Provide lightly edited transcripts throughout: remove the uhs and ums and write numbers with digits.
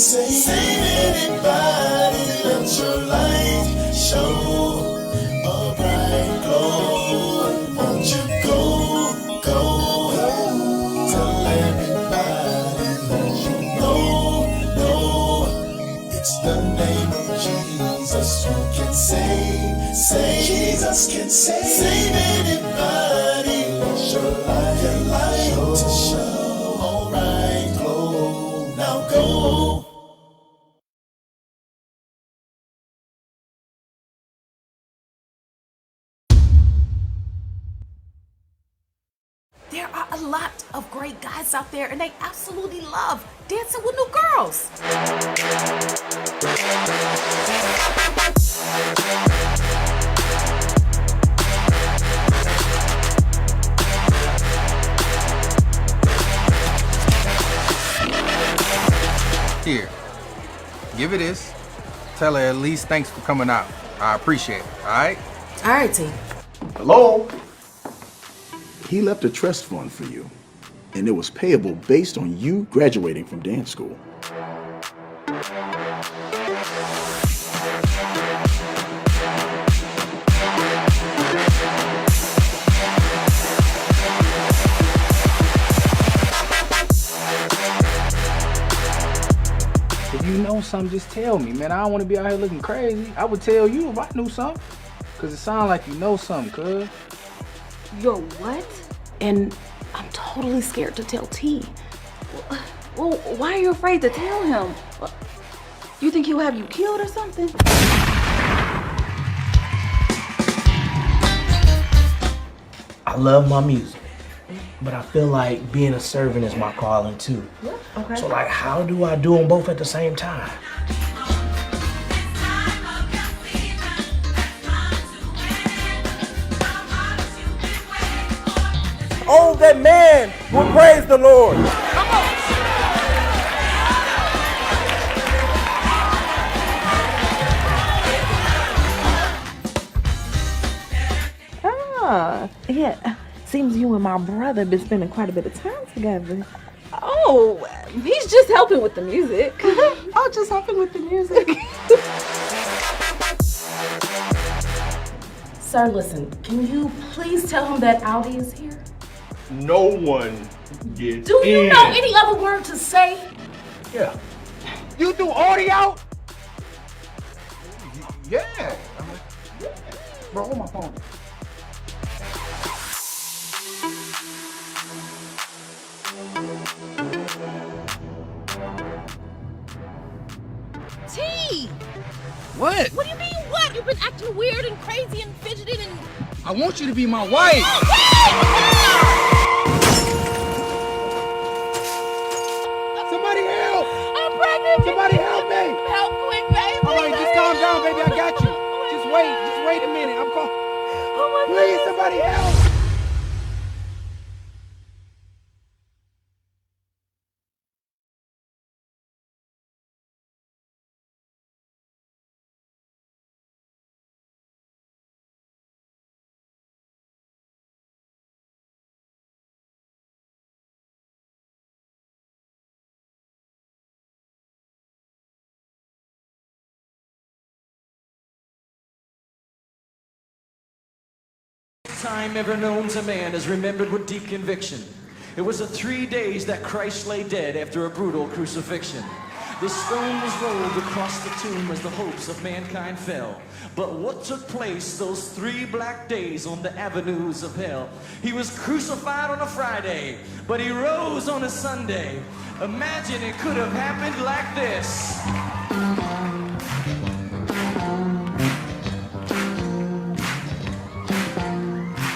save anybody. Let your light show a bright glow. Won't you go, tell everybody that you know, it's the name of Jesus who can save. Jesus can save anybody. Let your light to show a bright glow. Now go. There are a lot of great guys out there, and they absolutely love dancing with new girls. Here, give her this. Tell her at least thanks for coming out. I appreciate it, all right? All right, T. Hello? He left a trust fund for you, and it was payable based on you graduating from dance school. If you know something, just tell me, man. I don't want to be out here looking crazy. I would tell you if I knew something. Because it sounds like you know something, cuz. You're what? And I'm totally scared to tell T. Well, why are you afraid to tell him? You think he'll have you killed or something? I love my music, but I feel like being a servant is my calling too. Yeah, okay. So like, how do I do them both at the same time? Oh, that man will praise the Lord. Yeah. Seems you and my brother been spending quite a bit of time together. Oh, he's just helping with the music. Oh, just helping with the music. Sir, listen, can you please tell him that Audi is here? No one gets Do you know any other word to say? Yeah. You do audio? Yeah. Bro, hold my phone. T! What? What do you mean what? You've been acting weird and crazy and fidgeting and... I want you to be my wife. Somebody help! I'm pregnant! Somebody help me! Help quick, baby! All right, just calm down, baby. I got you. Just wait a minute. I'm calling. Oh my Please, God. somebody help! Time ever known to man is remembered with deep conviction. It was the 3 days that Christ lay dead after a brutal crucifixion. The stone was rolled across the tomb as the hopes of mankind fell. But what took place those 3 black days on the avenues of hell? He was crucified on a Friday, but he rose on a Sunday. Imagine it could have happened like this.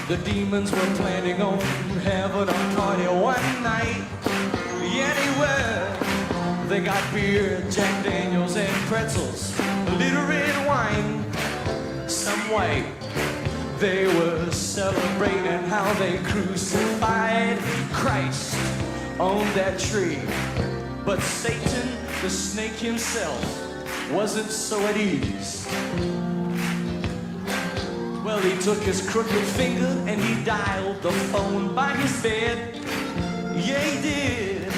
The demons were planning on having a party one night. Anywhere they got beer, Jack Daniels and pretzels, a little red wine, some white. They were celebrating how they crucified Christ on that tree. But Satan, the snake himself, wasn't so at ease. Well, he took his crooked finger and he dialed the phone by his bed. Yeah, he did.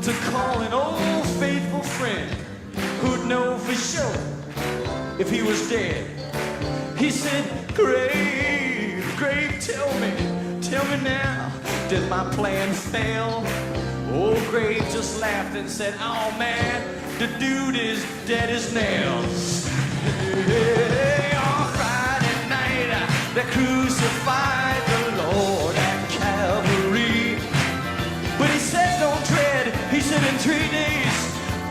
To call an old faithful friend. friend who'd know for sure if he was dead. He said, Grave, tell me now, did my plan fail? Old Grave just laughed and said, oh man, the dude is dead as nails. Hey, on Friday night, they crucified the Lord at Calvary. But he said, don't dread, he said, in 3 days,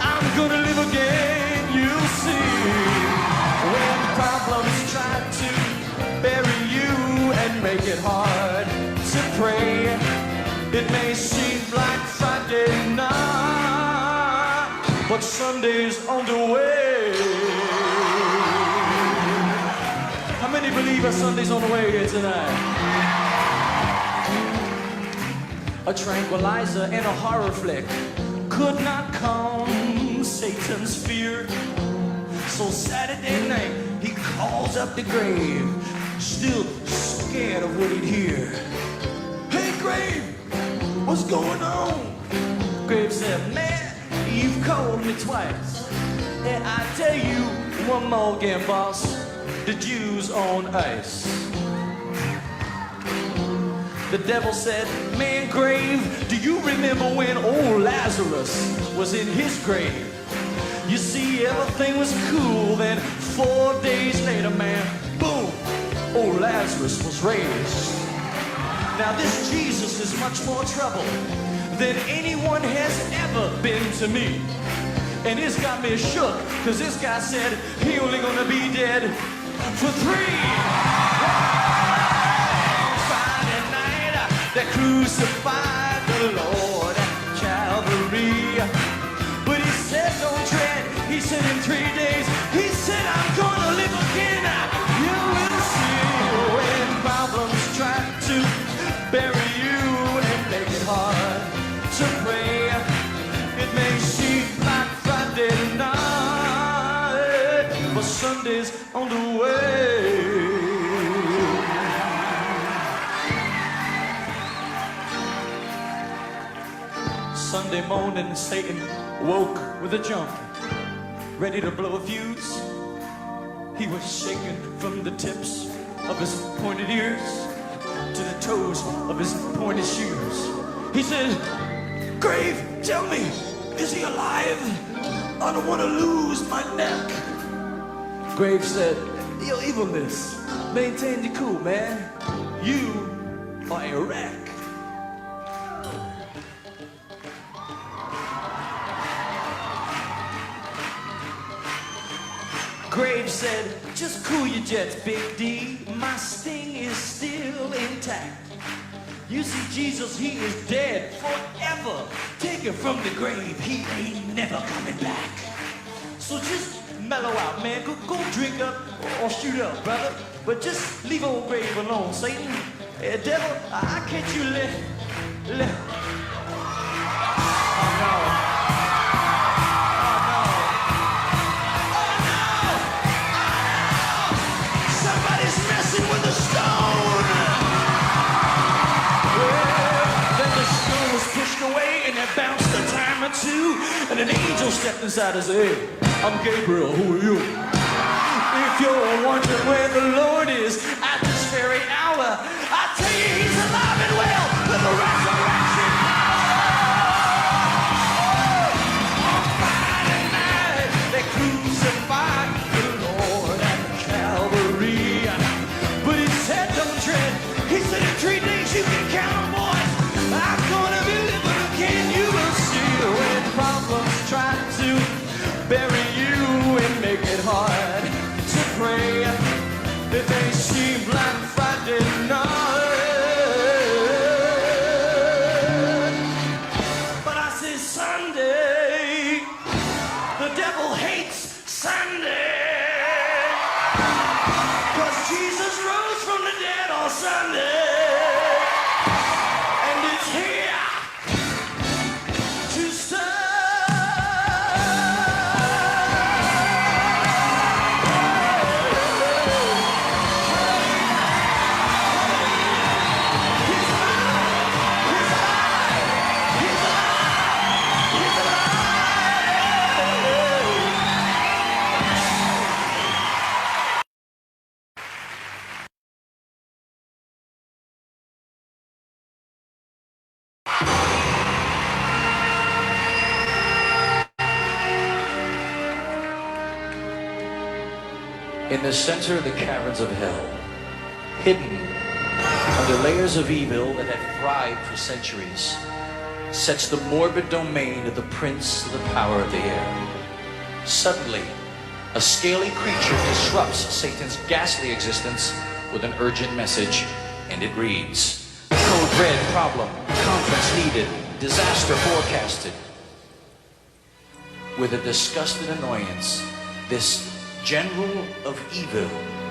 I'm gonna live again, you'll see. When problems try to bury you and make it hard to pray, it may seem like Friday night, but Sunday's on the way. How many believe that Sunday's on the way here tonight? A tranquilizer and a horror flick could not calm Satan's fear. So Saturday night, he calls up the grave, still scared of what he'd hear. Hey, Grave, what's going on? Grave said, man, you've called me twice. And I tell you one more again, boss, the Jews on ice. The devil said, man, Grave, do you remember when old Lazarus was in his grave? You see, everything was cool, then 4 days later, man, boom, old Lazarus was raised. Now this Jesus is much more trouble than anyone has ever been to me. And it's got me shook, cause this guy said he only gonna be dead for 3. Friday night, they crucified the Lord at Calvary. But he said, don't dread, he said in 3 days, he said, I'm gonna live again. You will see when problems try to bury you and make it hard to pray. It may seem like Friday night, but Sunday's on the way. Sunday morning, Satan woke with a jump, ready to blow a fuse. He was shaken from the tips of his pointed ears to the toes of his pointed shoes. He said, Grave, tell me, is he alive? I don't want to lose my neck. Grave said, your evilness, maintain your cool, man. You are a wreck. Grave said, just cool your jets, Big D. My sting is still intact. You see, Jesus, he is dead forever. Taken from the grave, he ain't never coming back. So just mellow out, man. Go drink up or shoot up, brother. But just leave old Grave alone, Satan. Devil, I catch you let. Oh, no. With a stone. Well, then the stone was pushed away and it bounced a time or two. And an angel stepped inside and said, hey, I'm Gabriel, who are you? If you're wondering where the Lord is at this very hour, I tell you he's alive and well with the resurrection power. On Friday night, they crucified the Lord at Calvary. He said in 3 days you can count on, boys. I'm gonna be living again. You will see when problems try to bury you and make it hard to pray. It may seem like Friday night, but I say Sunday. The devil hates Sunday. Jesus rose from the dead on Sunday, and it's here to stay. He's alive. He's alive. He's alive. He's alive. In the center of the caverns of hell, hidden under layers of evil that have thrived for centuries, sits the morbid domain of the prince of the power of the air. Suddenly, a scaly creature disrupts Satan's ghastly existence with an urgent message, and it reads, Code red, problem, conference needed, disaster forecasted. With a disgusted annoyance, this general of evil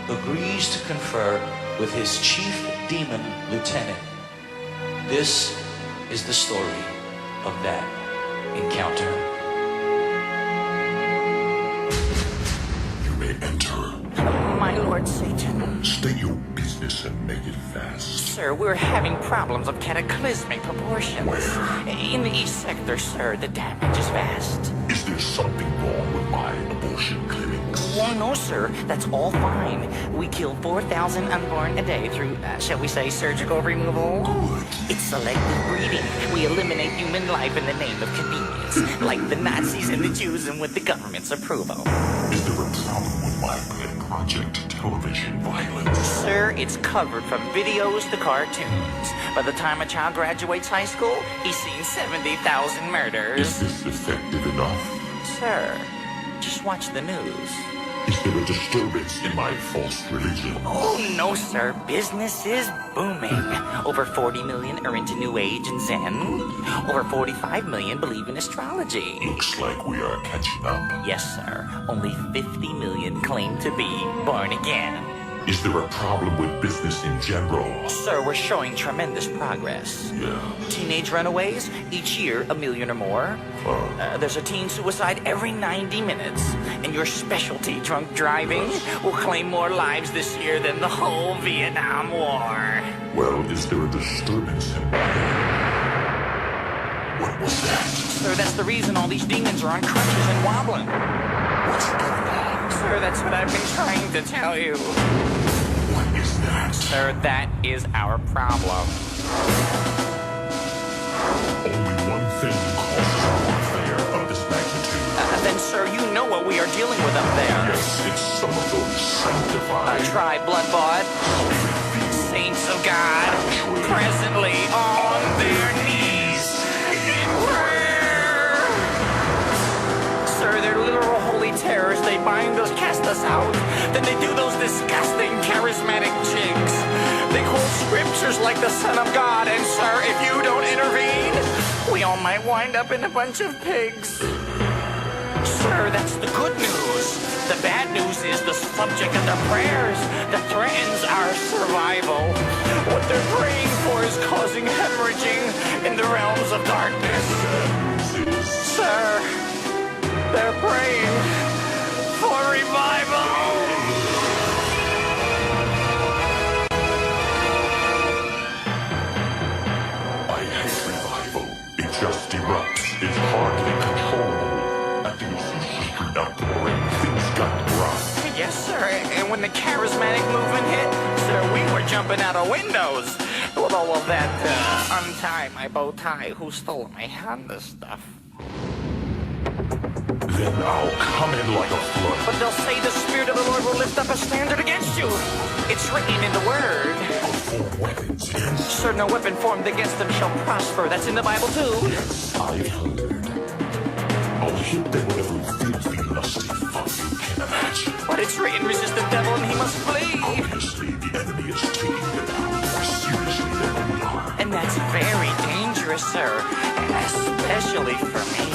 agrees to confer with his chief demon lieutenant. This is the story of that encounter. You may enter. My Lord Satan. State your business and make it fast. Sir, we're having problems of cataclysmic proportions. Where? In the east sector, sir. The damage is vast. Is there something wrong with my abortion clinics? Oh, no, sir. That's all fine. We kill 4,000 unborn a day through, shall we say, surgical removal? Good. It's selective breeding. We eliminate human life in the name of convenience, like the Nazis and the Jews and with the government's approval. Is there a problem with my pet project television violence? Sir, it's covered from videos to cartoons. By the time a child graduates high school, he's seen 70,000 murders. Is this effective enough? Sir, just watch the news. Is there a disturbance in my false religion? Oh, no, sir. Business is booming. Over 40 million are into New Age and Zen. Over 45 million believe in astrology. Looks like we are catching up. Yes, sir. Only 50 million claim to be born again. Is there a problem with business in general? Sir, we're showing tremendous progress. Yeah. Teenage runaways, each year 1 million or more. There's a teen suicide every 90 minutes. And your specialty, drunk driving, will claim more lives this year than the whole Vietnam War. Well, is there a disturbance in my... What was that? Sir, that's the reason all these demons are on crutches and wobbling. What's going on? Sir, that's what I've been trying to tell you. What is that? Sir, that is our problem. Only one thing causes our warfare of this magnitude. Then, sir, you know what we are dealing with up there. Yes, it's some of those sanctified... Try blood-bought saints of God, presently on their knees in prayer. Sir, they're literal holy terrors. They bind us, cast us out. Then they do those disgusting charismatic jigs. They quote scriptures like the Son of God, and sir, if you don't intervene, we all might wind up in a bunch of pigs. Sir, that's the good news. The bad news is the subject of their prayers that threatens our survival. What they're praying for is causing hemorrhaging in the realms of darkness. Sir, they're praying for revival. I hate revival. It just erupts. It's hardly controllable. At the Azusa outpouring, things got rough. Yes, sir. And when the charismatic movement hit, sir, we were jumping out of windows. With all of that, untie my bow tie, who stole my Honda stuff. Then I'll come in like a flood. But they'll say the Spirit of the Lord will lift up a standard against you. It's written in the Word. Form weapons against... Sir, no weapon formed against them shall prosper. That's in the Bible, too. Yes, I've heard. I'll hit them with every filthy, lusty fuck you can imagine. But it's written, resist the devil and he must flee. Obviously, the enemy is taking them out more seriously than we are. And that's very dangerous, sir. Especially for me.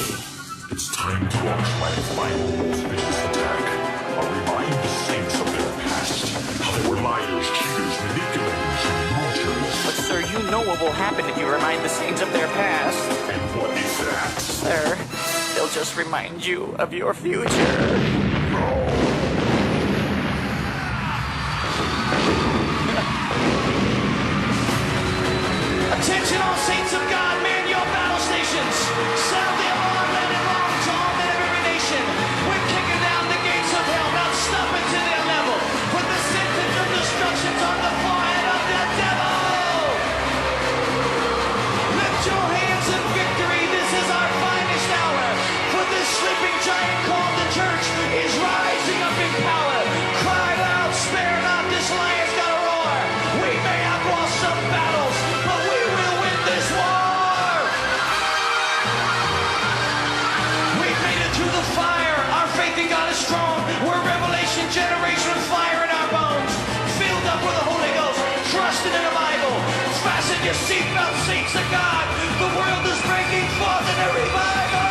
It's time to launch my final most vicious attack. I'll remind the saints of their past. How they were liars, cheaters, manipulators, and moochers. But, sir, you know what will happen if you remind the saints of their past. And what is that? Sir, they'll just remind you of your future. Attention all saints of God, man your battle stations. Sound the alarm, let it long to all men of every nation. We're kicking down the gates of hell, not stopping to their level. Put the sentence of destructions on the forehead of the devil. Lift your hands in victory, this is our finest hour. For this sleeping giant called the church is rising up your seatbelt, saints of God. The world is breaking forth in a revival.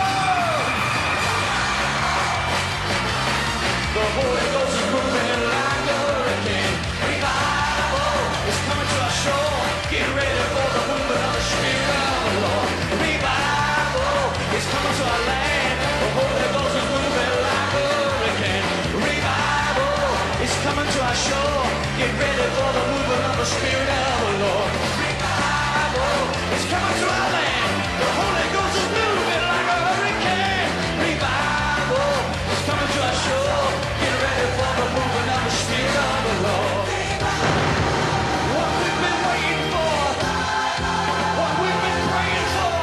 The Holy Ghost is moving like a hurricane. Revival is coming to our shore. Get ready for the movement of the Spirit of the Lord. Revival is coming to our land. The Holy Ghost is moving like a hurricane. Revival is coming to our shore. Get ready for the movement of the Spirit of the Lord. Revival is coming to our land. The Holy Ghost is moving like a hurricane. Revival is coming to our shore. Get ready for the movement of the Spirit of the Lord. What we've been waiting for, what we've been praying for,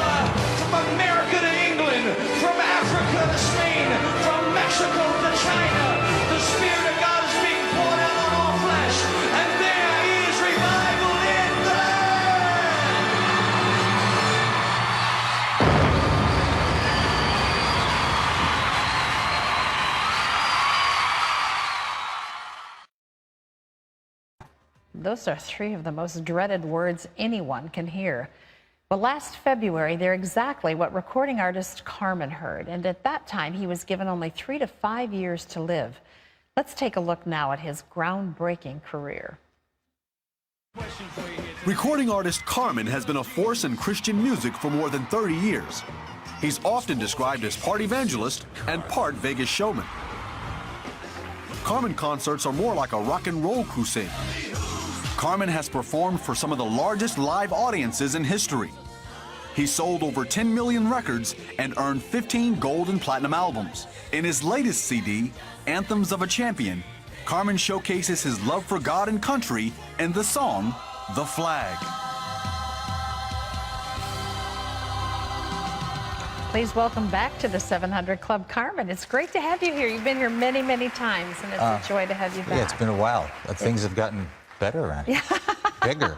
from America to England, from Africa to Spain, from Mexico to China, the Spirit of God is being poured out on all flesh, and there is revival in the land. Those are three of the most dreaded words anyone can hear. Well, last February, they're exactly what recording artist Carman heard, and at that time, he was given only 3 to 5 years to live. Let's take a look now at his groundbreaking career. Recording artist Carman has been a force in Christian music for more than 30 years. He's often described as part evangelist and part Vegas showman. Carman concerts are more like a rock and roll crusade. Carman has performed for some of the largest live audiences in history. He sold over 10 million records and earned 15 gold and platinum albums. In his latest CD, Anthems of a Champion, Carman showcases his love for God and country in the song, The Flag. Please welcome back to the 700 Club, Carman. It's great to have you here. You've been here many, many times, and it's a joy to have you back. Yeah, it's been a while. Things have gotten better around here. Bigger,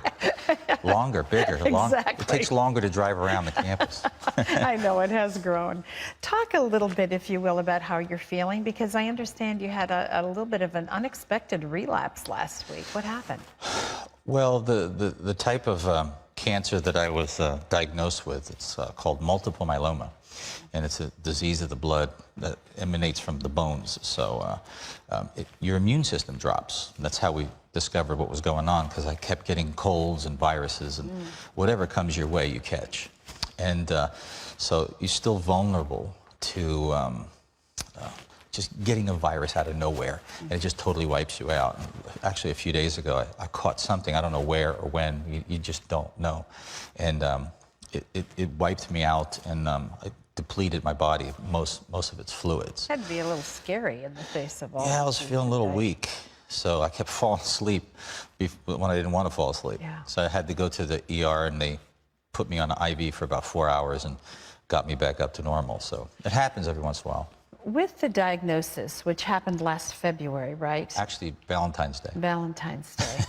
longer, bigger, longer. Exactly. It takes longer to drive around the campus. I know, it has grown. Talk a little bit, if you will, about how you're feeling, because I understand you had a little bit of an unexpected relapse last week. What happened? Well, the type of cancer that I was diagnosed with, it's called multiple myeloma. And it's a disease of the blood that emanates from the bones. So your immune system drops. And that's how we discovered what was going on, because I kept getting colds and viruses, and whatever comes your way, you catch. And so you're still vulnerable to just getting a virus out of nowhere, and it just totally wipes you out. Actually, a few days ago, I caught something. I don't know where or when. You just don't know. And it wiped me out, and it depleted my body, most of its fluids. That'd be a little scary in the face of all. Yeah, I was feeling a little weak, so I kept falling asleep when I didn't want to fall asleep. Yeah. So I had to go to the ER, and they put me on an IV for about 4 hours and got me back up to normal. So it happens every once in a while. With the diagnosis, which happened last February, right? Actually, Valentine's Day. Valentine's Day.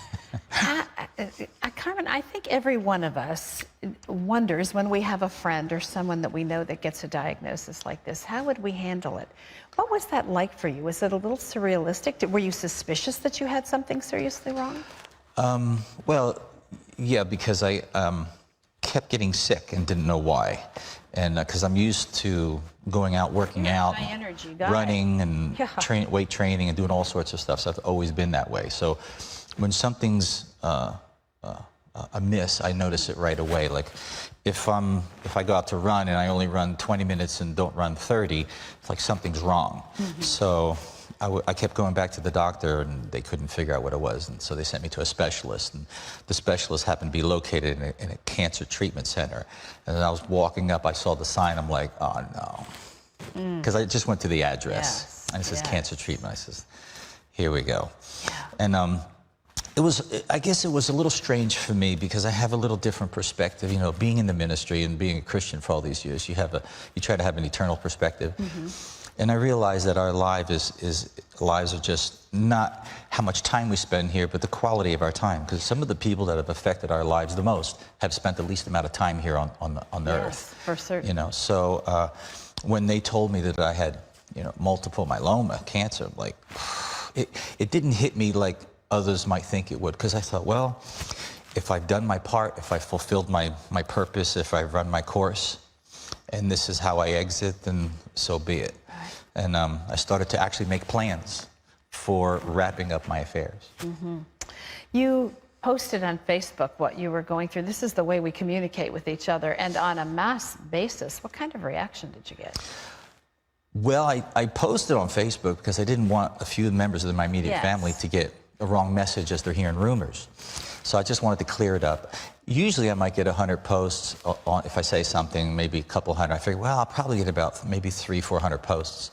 Carman, I think every one of us wonders when we have a friend or someone that we know that gets a diagnosis like this, how would we handle it? What was that like for you? Was it a little surrealistic? Were you suspicious that you had something seriously wrong? Well, yeah, because I kept getting sick and didn't know why. And because I'm used to going out, working out, high energy running and weight training and doing all sorts of stuff. So I've always been that way. So when something's amiss, I notice it right away. Like if I go out to run and I only run 20 minutes and don't run 30, it's like something's wrong. So I kept going back to the doctor, and they couldn't figure out what it was, and so they sent me to a specialist, and the specialist happened to be located in a cancer treatment center. And then I was walking up, I saw the sign, I'm like, oh no, because I just went to the address, and it says cancer treatment. I says, here we go. And I guess it was a little strange for me, because I have a little different perspective. You know, being in the ministry and being a Christian for all these years, you try to have an eternal perspective. And I realize that our lives are just not how much time we spend here, but the quality of our time. Because some of the people that have affected our lives the most have spent the least amount of time here on the earth. For certain. You know, so when they told me that I had, multiple myeloma, cancer, like, it didn't hit me like others might think it would. Because I thought, well, if I've done my part, if I fulfilled my purpose, if I've run my course, and this is how I exit, then so be it. And I started to actually make plans for wrapping up my affairs. You posted on Facebook what you were going through. This is the way we communicate with each other, and on a mass basis. What kind of reaction did you get? Well, I posted on Facebook because I didn't want a few members of my immediate family to get a wrong message as they're hearing rumors. So I just wanted to clear it up. Usually I might get 100 posts on, if I say something, maybe a couple hundred. I figured, well, I'll probably get about maybe 300-400 posts.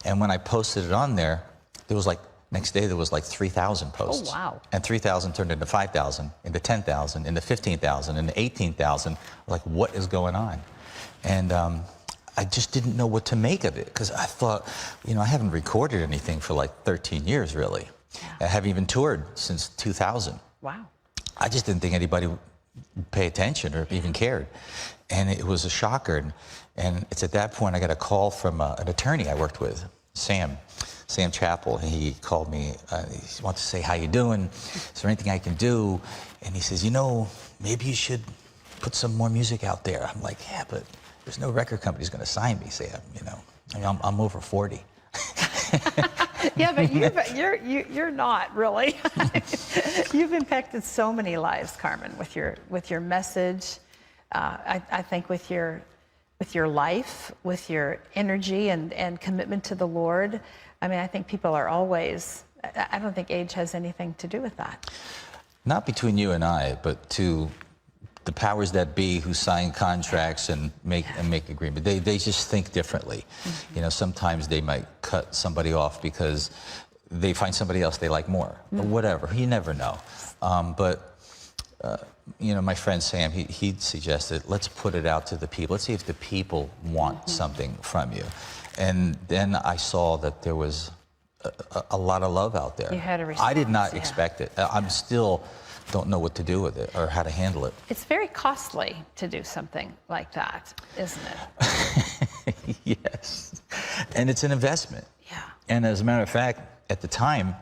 And when I posted it on there, there was like, next day there was like 3,000 posts. Oh, wow. And 3,000 turned into 5,000, into 10,000, into 15,000, into 18,000. Like, what is going on? And I just didn't know what to make of it, because I thought, you know, I haven't recorded anything for like 13 years, really. I haven't even toured since 2000. Wow. I just didn't think anybody would pay attention or even cared. And it was a shocker. And it's at that point I got a call from an attorney I worked with, Sam Chappell. He called me. He wants to say, how you doing? Is there anything I can do? And he says, you know, maybe you should put some more music out there. I'm like, yeah, but there's no record company's going to sign me, Sam. You know, I mean, I'm over 40. Yeah, but you're not really. You've impacted so many lives, Carman, with your message. I think with your life, with your energy and commitment to the Lord. I mean, I think people are always. I don't think age has anything to do with that. Not between you and I, but to the powers that be who sign contracts and make agreements. They just think differently. You know, sometimes they might cut somebody off because they find somebody else they like more, or whatever. You never know. You know, my friend Sam, he suggested, let's put it out to the people. Let's see if the people want something from you. And then I saw that there was a lot of love out there. You had a response. I did not expect it. I'm still don't know what to do with it or how to handle it. It's very costly to do something like that, isn't it? Yes. And it's an investment. Yeah. And as a matter of fact, at the time,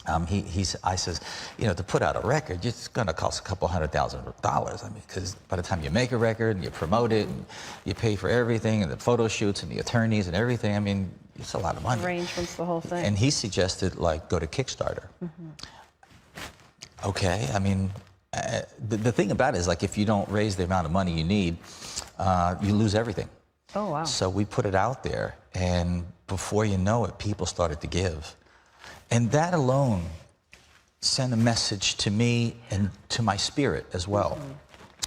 I says, you know, to put out a record, it's going to cost a couple $100,000. I mean, because by the time you make a record and you promote it and you pay for everything and the photo shoots and the attorneys and everything, I mean, it's a lot of money. Arrangements, the whole thing. And he suggested, like, go to Kickstarter. Okay, I mean, the thing about it is, like, if you don't raise the amount of money you need, you lose everything. Oh, wow. So we put it out there, and before you know it, people started to give. And that alone sent a message to me and to my spirit as well.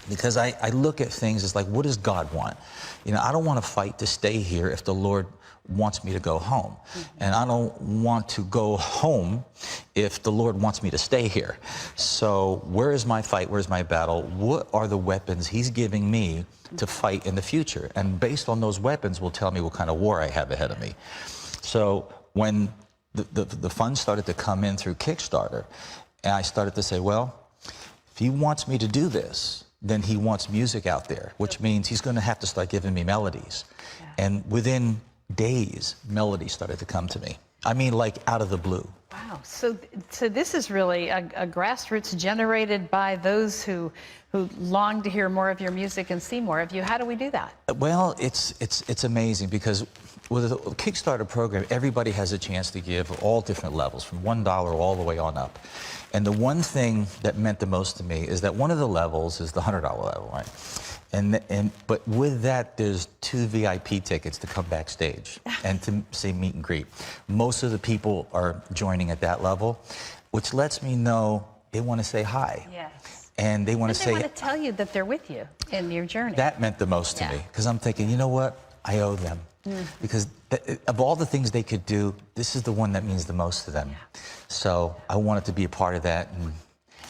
Because I look at things as like, what does God want? You know, I don't want to fight to stay here if the Lord wants me to go home. And I don't want to go home if the Lord wants me to stay here. So where is my fight? Where's my battle? What are the weapons He's giving me to fight in the future? And based on those weapons will tell me what kind of war I have ahead of me. So when the funds started to come in through Kickstarter, and I started to say, well, if He wants me to do this, then He wants music out there, which means He's going to have to start giving me melodies. And within days, melodies started to come to me. I mean, like out of the blue. Wow. So this is really a grassroots generated by those who long to hear more of your music and see more of you. How do we do that? Well, it's amazing because with a Kickstarter program, everybody has a chance to give all different levels, from $1 all the way on up. And the one thing that meant the most to me is that one of the levels is the $100 level, right? But with that, there's 2 VIP tickets to come backstage and to say meet and greet. Most of the people are joining at that level, which lets me know they want to say hi. Yes. And they want to say... They want to tell you that they're with you in your journey. That meant the most to me, because I'm thinking, you know what? I owe them. Because of all the things they could do, this is the one that means the most to them. So I wanted to be a part of that,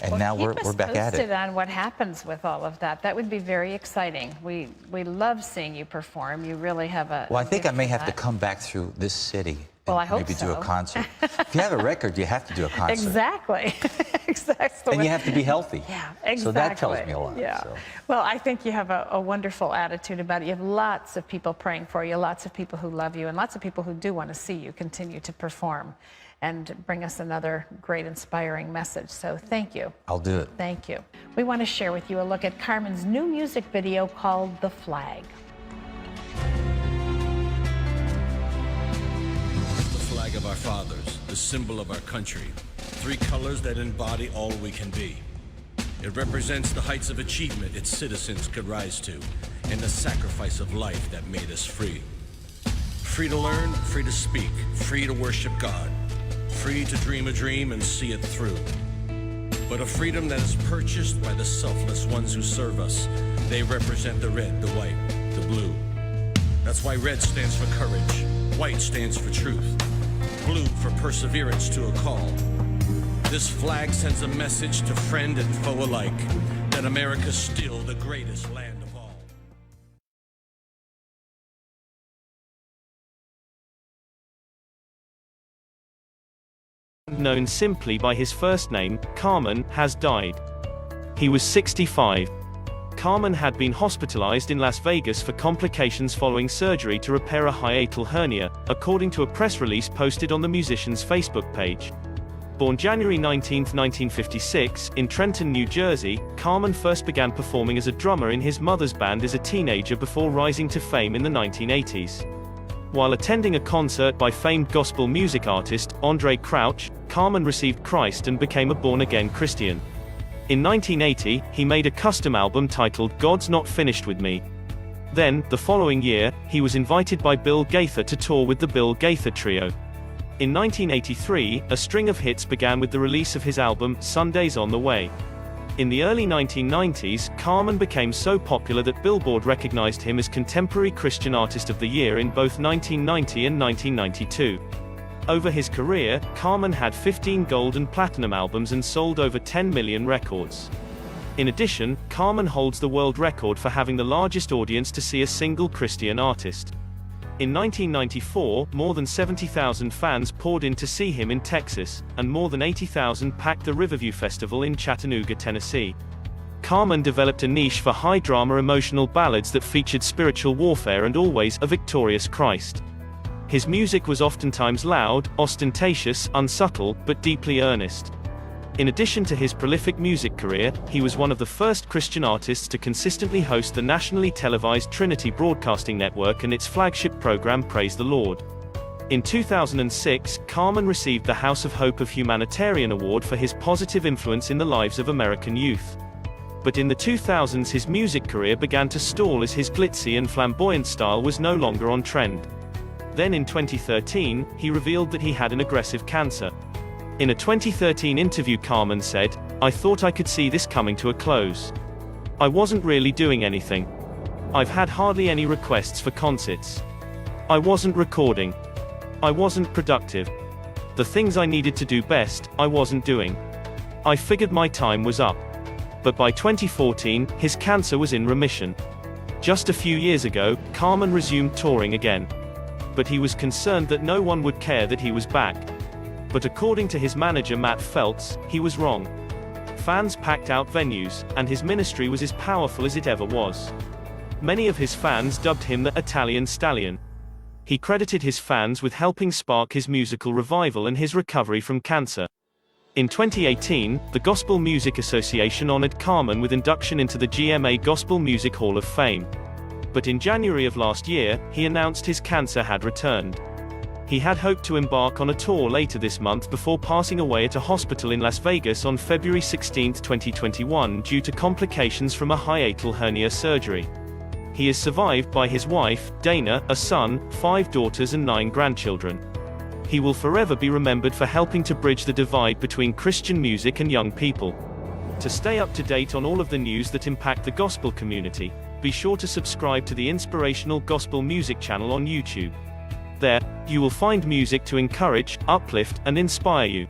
and now we're back at it. Keep us posted on what happens with all of that. That would be very exciting. We love seeing you perform. You really have a... Well, I think I may have to come back through this city. Well, I hope maybe so. do a concert. If you have a record, you have to do a concert. Exactly. Exactly. And you have to be healthy. Yeah, exactly. So that tells me a lot. Yeah. So. Well, I think you have a wonderful attitude about it. You have lots of people praying for you, lots of people who love you, and lots of people who do want to see you continue to perform. and bring us another great inspiring message. So thank you. I'll do it. Thank you. We want to share with you a look at Carman's new music video called The Flag. The flag of our fathers, the symbol of our country. 3 colors that embody all we can be. It represents the heights of achievement its citizens could rise to, and the sacrifice of life that made us free. Free to learn, free to speak, free to worship God, free to dream a dream and see it through. But a freedom that is purchased by the selfless ones who serve us. They represent the red, the white, the blue. That's why red stands for courage, white stands for truth, blue for perseverance to a call. This flag sends a message to friend and foe alike that America's still the greatest land of all. Known simply by his first name, Carman, has died. He was 65. Carman had been hospitalized in Las Vegas for complications following surgery to repair a hiatal hernia, according to a press release posted on the musician's Facebook page. Born January 19, 1956, in Trenton, New Jersey, Carman first began performing as a drummer in his mother's band as a teenager before rising to fame in the 1980s. While attending a concert by famed gospel music artist, Andre Crouch, Carman received Christ and became a born-again Christian. In 1980, he made a custom album titled God's Not Finished With Me. Then, the following year, he was invited by Bill Gaither to tour with the Bill Gaither Trio. In 1983, a string of hits began with the release of his album, Sunday's on the Way. In the early 1990s, Carman became so popular that Billboard recognized him as Contemporary Christian Artist of the Year in both 1990 and 1992. Over his career, Carman had 15 gold and platinum albums and sold over 10 million records. In addition, Carman holds the world record for having the largest audience to see a single Christian artist. In 1994, more than 70,000 fans poured in to see him in Texas, and more than 80,000 packed the Riverview Festival in Chattanooga, Tennessee. Carman developed a niche for high-drama emotional ballads that featured spiritual warfare and always a victorious Christ. His music was oftentimes loud, ostentatious, unsubtle, but deeply earnest. In addition to his prolific music career, he was one of the first Christian artists to consistently host the nationally televised Trinity Broadcasting Network and its flagship program Praise the Lord. In 2006, Carman received the House of Hope of Humanitarian Award for his positive influence in the lives of American youth. But in the 2000s his music career began to stall as his glitzy and flamboyant style was no longer on trend. Then in 2013, he revealed that he had an aggressive cancer. In a 2013 interview, Carman said, "I thought I could see this coming to a close. I wasn't really doing anything. I've had hardly any requests for concerts. I wasn't recording. I wasn't productive. The things I needed to do best, I wasn't doing. I figured my time was up." But by 2014, his cancer was in remission. Just a few years ago, Carman resumed touring again. But he was concerned that no one would care that he was back. But according to his manager Matt Feltz, he was wrong. Fans packed out venues, and his ministry was as powerful as it ever was. Many of his fans dubbed him the Italian Stallion. He credited his fans with helping spark his musical revival and his recovery from cancer. In 2018, the Gospel Music Association honored Carman with induction into the GMA Gospel Music Hall of Fame. But in January of last year, he announced his cancer had returned. He had hoped to embark on a tour later this month before passing away at a hospital in Las Vegas on February 16, 2021 due to complications from a hiatal hernia surgery. He is survived by his wife, Dana, a son, 5 daughters and 9 grandchildren. He will forever be remembered for helping to bridge the divide between Christian music and young people. To stay up to date on all of the news that impact the gospel community, be sure to subscribe to the Inspirational Gospel Music channel on YouTube. There, you will find music to encourage, uplift, and inspire you.